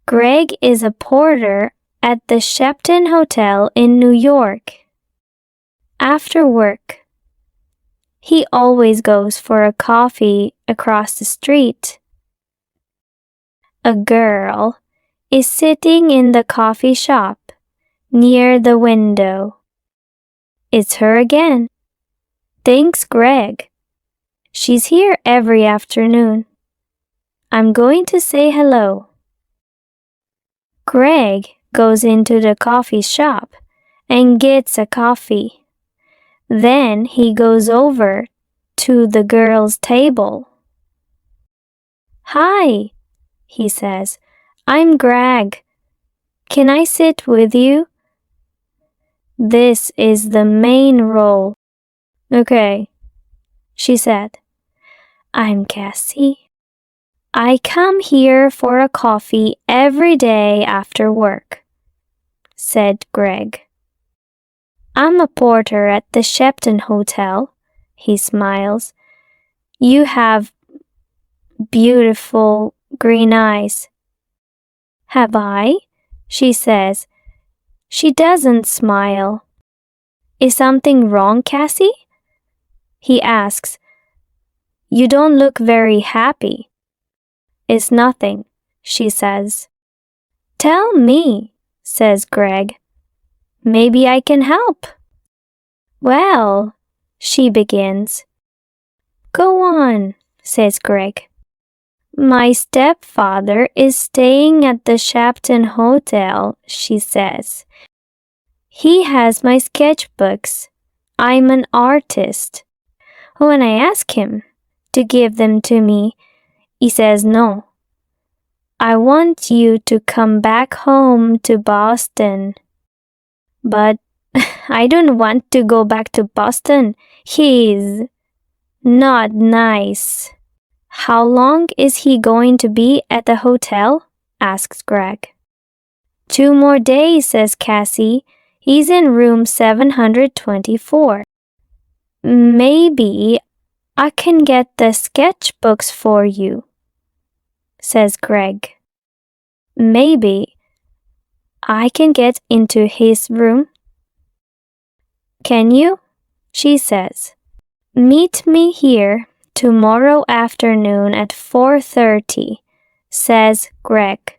Greg is a porter at the Shepton Hotel in New York. After work, he always goes for a coffee across the street. A girl is sitting in the coffee shop near the window. It's her again. Thanks, Greg. She's here every afternoon. I'm going to say hello. Greg goes into the coffee shop and gets a coffee. Then he goes over to the girl's table. Hi, he says. I'm Greg. Can I sit with you? This is the main role. Okay, she said. I'm Cassie. I come here for a coffee every day after work, said Greg. I'm a porter at the Shepton Hotel, he smiles. You have beautiful green eyes. Have I? She says. She doesn't smile. Is something wrong, Cassie? He asks. You don't look very happy. It's nothing, she says. Tell me, says Greg. Maybe I can help. Well, she begins. Go on, says Greg. My stepfather is staying at the Shepton Hotel, she says. He has my sketchbooks. I'm an artist. When I ask him to give them to me, he says no. I want you to come back home to Boston. But I don't want to go back to Boston. He's not nice. How long is he going to be at the hotel? Asks Greg. 2 more days, says Cassie. He's in room 724. Maybe I can get the sketchbooks for you, says Greg. Maybe I can get into his room. Can you? She says. Meet me here tomorrow afternoon at 4:30, says Greg.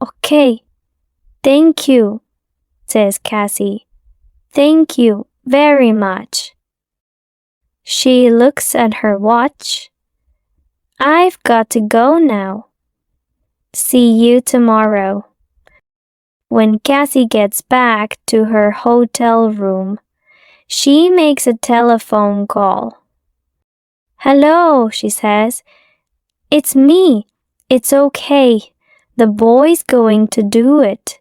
Okay. Thank you, says Cassie. Thank you very much. She looks at her watch. I've got to go now. See you tomorrow. When Cassie gets back to her hotel room, she makes a telephone call. Hello, she says. It's me. It's okay. The boy's going to do it.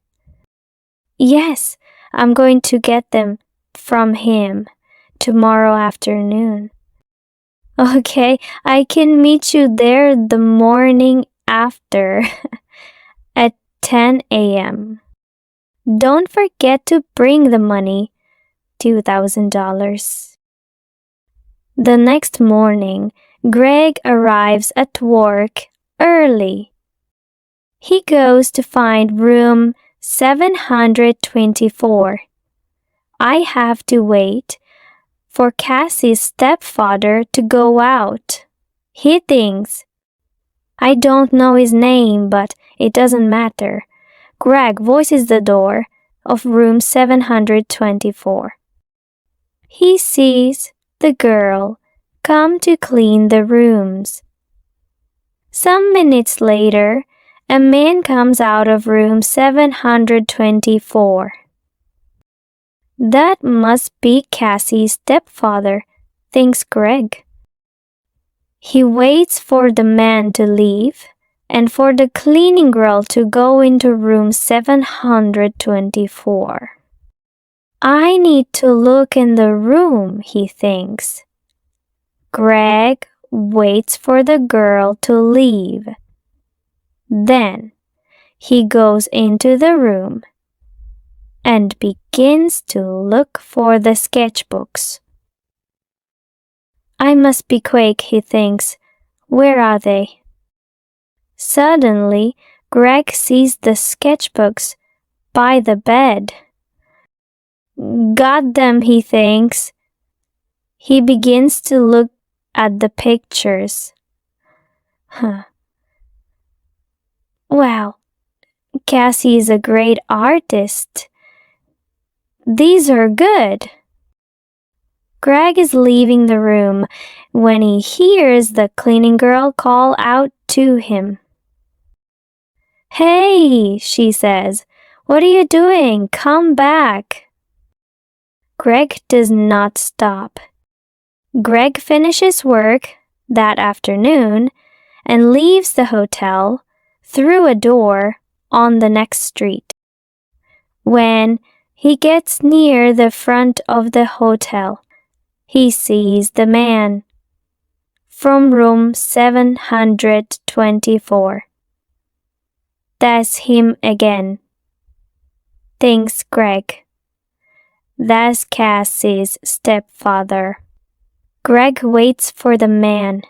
Yes, I'm going to get them from him tomorrow afternoon. Okay, I can meet you there the morning after at 10 a.m. Don't forget to bring the money, $2,000. The next morning, Greg arrives at work early. He goes to find room 724. I have to wait for Cassie's stepfather to go out. He thinks. I don't know his name, but it doesn't matter. Greg voices the door of room 724. He sees the girl come to clean the rooms. Some minutes later, a man comes out of room 724. That must be Cassie's stepfather, thinks Greg. He waits for the man to leave and for the cleaning girl to go into room 724. I need to look in the room, he thinks. Greg waits for the girl to leave. Then he goes into the room and begins to look for the sketchbooks. I must be quick, he thinks. Where are they? Suddenly, Greg sees the sketchbooks by the bed. Got them, he thinks. He begins to look at the pictures. Wow, Cassie is a great artist. These are good. Greg is leaving the room when he hears the cleaning girl call out to him. Hey, she says, what are you doing? Come back. Greg does not stop. Greg finishes work that afternoon and leaves the hotel through a door on the next street. When he gets near the front of the hotel, he sees the man from room 724. That's him again, thinks Greg. That's Cassie's stepfather. Greg waits for the man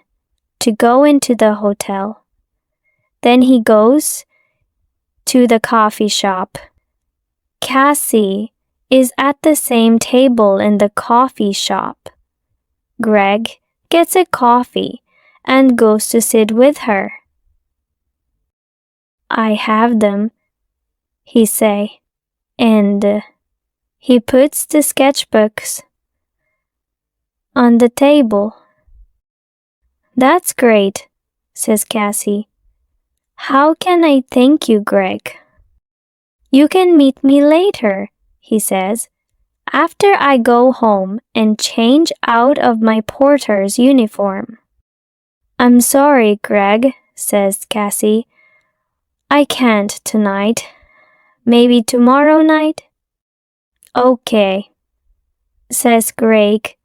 to go into the hotel. Then he goes to the coffee shop. Cassie is at the same table in the coffee shop. Greg gets a coffee and goes to sit with her. I have them, he say, and he puts the sketchbooks on the table. That's great, says Cassie. How can I thank you, Greg? You can meet me later, he says, after I go home and change out of my porter's uniform. I'm sorry, Greg, says Cassie. I can't tonight. Maybe tomorrow night? Okay, says Greg.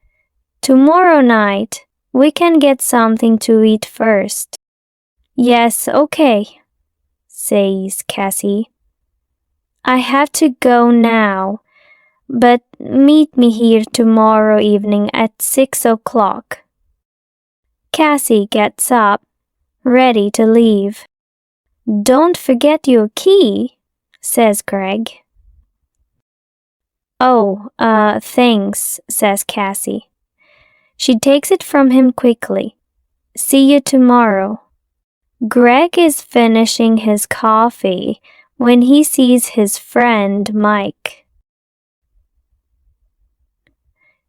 Tomorrow night, we can get something to eat first. Yes, okay, says Cassie. I have to go now, but meet me here tomorrow evening at 6 o'clock. Cassie gets up, ready to leave. Don't forget your key, says Greg. Oh, thanks, says Cassie. She takes it from him quickly. See you tomorrow. Greg is finishing his coffee when he sees his friend Mike.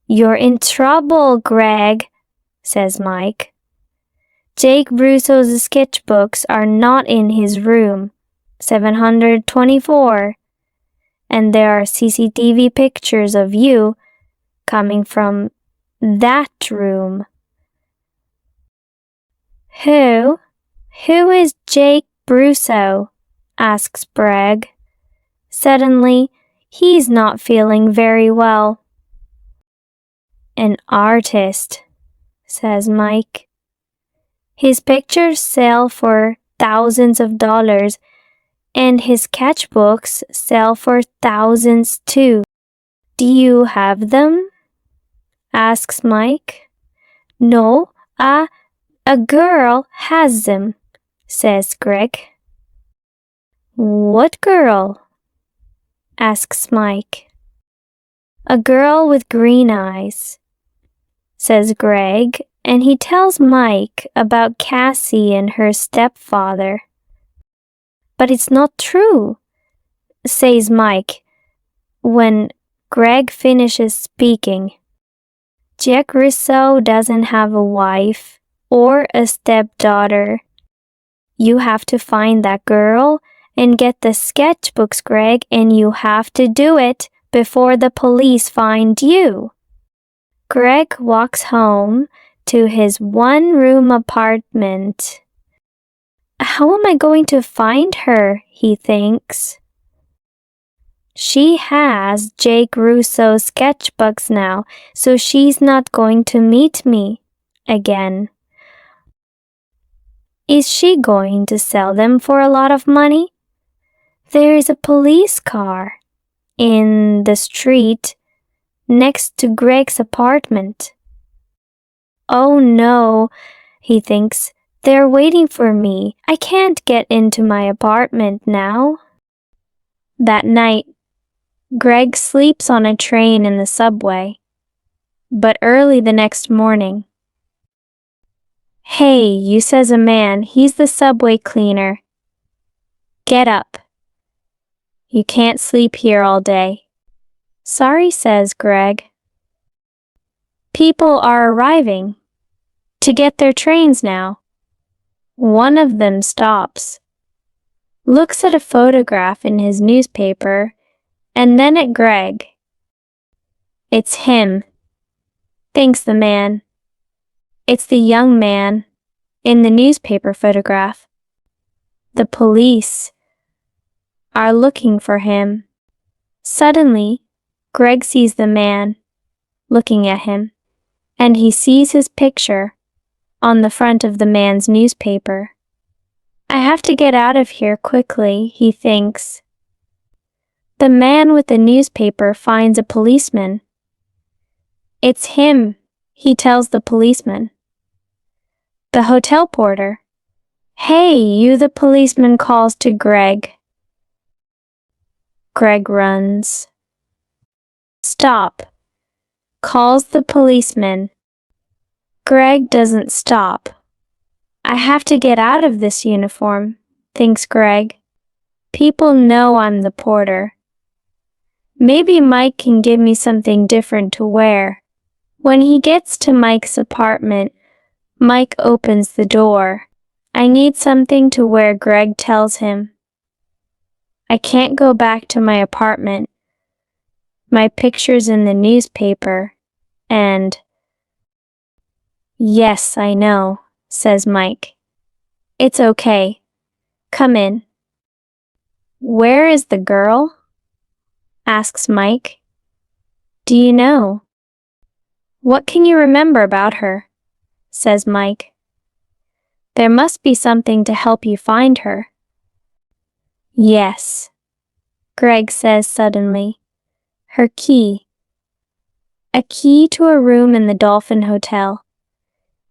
You're in trouble, Greg, says Mike. Jake Brusso's sketchbooks are not in his room, 724, and there are CCTV pictures of you coming from that room. Who is Jake Brusso? Asks Greg. Suddenly, he's not feeling very well. An artist, says Mike. His pictures sell for thousands of dollars, and his sketchbooks sell for thousands too. Do you have them? Asks Mike. No, a girl has them, says Greg. What girl? Asks Mike. A girl with green eyes, says Greg, and he tells Mike about Cassie and her stepfather. But it's not true, says Mike when Greg finishes speaking. Jack Russo doesn't have a wife or a stepdaughter. You have to find that girl and get the sketchbooks, Greg, and you have to do it before the police find you. Greg walks home to his one-room apartment. How am I going to find her, he thinks. She has Jake Russo's sketchbooks now, so she's not going to meet me again. Is she going to sell them for a lot of money? There is a police car in the street next to Greg's apartment. Oh no, he thinks, They're waiting for me. I can't get into my apartment now. That night, Greg sleeps on a train in the subway. But early the next morning, "Hey, you," says a man. He's the subway cleaner. "Get up. You can't sleep here all day." "Sorry," says Greg. "People are arriving to get their trains now." One of them stops, looks at a photograph in his newspaper, and then at Greg. "It's him," thinks the man. It's the young man in the newspaper photograph. The police are looking for him. Suddenly, Greg sees the man looking at him, and he sees his picture on the front of the man's newspaper. "I have to get out of here quickly," he thinks. The man with the newspaper finds a policeman. "It's him," he tells the policeman. The hotel porter. "Hey, you," the policeman calls to Greg. Greg runs. "Stop," calls the policeman. Greg doesn't stop. "I have to get out of this uniform," thinks Greg. "People know I'm the porter. Maybe Mike can give me something different to wear." When he gets to Mike's apartment, Mike opens the door. "I need something to wear," Greg tells him. "I can't go back to my apartment. My picture's in the newspaper, and—" "Yes, I know," says Mike. "It's okay. Come in." "Where is the girl?" asks Mike. "Do you know?" "What can you remember about her?" says Mike. "There must be something to help you find her." "Yes," Greg says suddenly. "Her key. A key to a room in the Dolphin Hotel.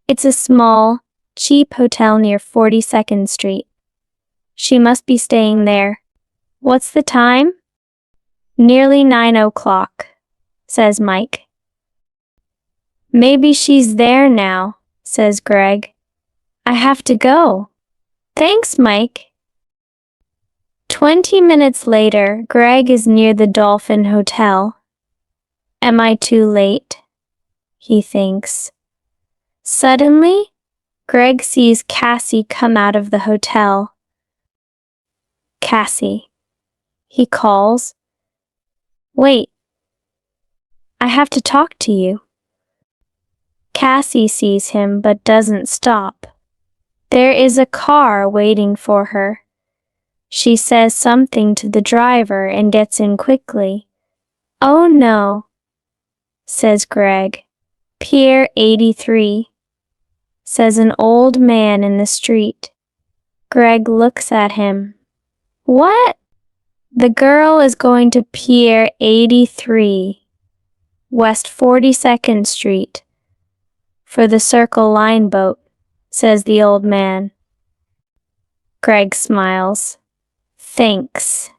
It's a small, cheap hotel near 42nd Street. She must be staying there." "What's the time?" "Nearly 9 o'clock, says Mike. "Maybe she's there now," says Greg. "I have to go." "Thanks, Mike." 20 minutes later, Greg is near the Dolphin Hotel. "Am I too late?" he thinks. Suddenly, Greg sees Cassie come out of the hotel. "Cassie," he calls. "Wait. I have to talk to you." Cassie sees him but doesn't stop. There is a car waiting for her. She says something to the driver and gets in quickly. "Oh no," says Greg. "Pier 83, says an old man in the street. Greg looks at him. "What?" "The girl is going to Pier 83, West 42nd Street, for the Circle Line boat," says the old man. Greg smiles. "Thanks,"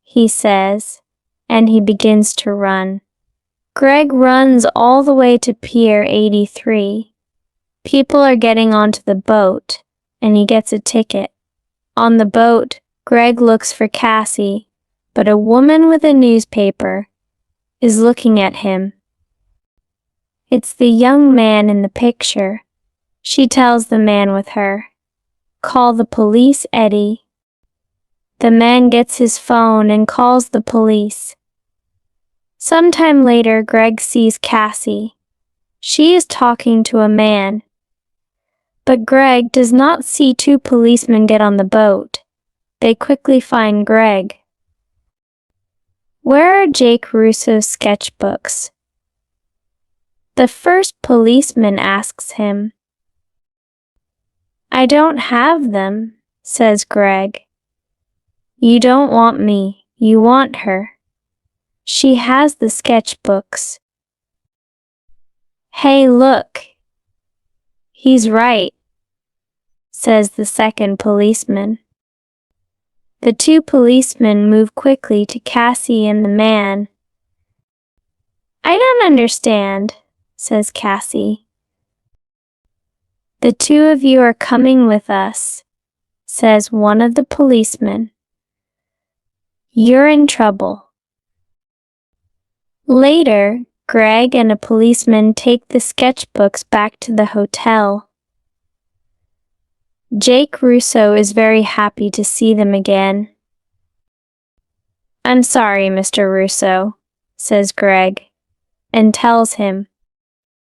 he says, and he begins to run. Greg runs all the way to Pier 83. People are getting onto the boat, and he gets a ticket. On the boat, Greg looks for Cassie, but a woman with a newspaper is looking at him. It's the young man in the picture. She tells the man with her, "Call the police, Eddie." The man gets his phone and calls the police. Sometime later, Greg sees Cassie. She is talking to a man. But Greg does not see two policemen get on the boat. They quickly find Greg. "Where are Jake Russo's sketchbooks?" the first policeman asks him. "I don't have them," says Greg. "You don't want me, you want her. She has the sketchbooks." "Hey, look. He's right," says the second policeman. The two policemen move quickly to Cassie and the man. I don't understand, says Cassie. The two of you are coming with us, says one of the policemen. You're in trouble. Later, Greg and a policeman take the sketchbooks back to the hotel. Jake Russo is very happy to see them again. I'm sorry, Mr. Russo, says Greg, and tells him,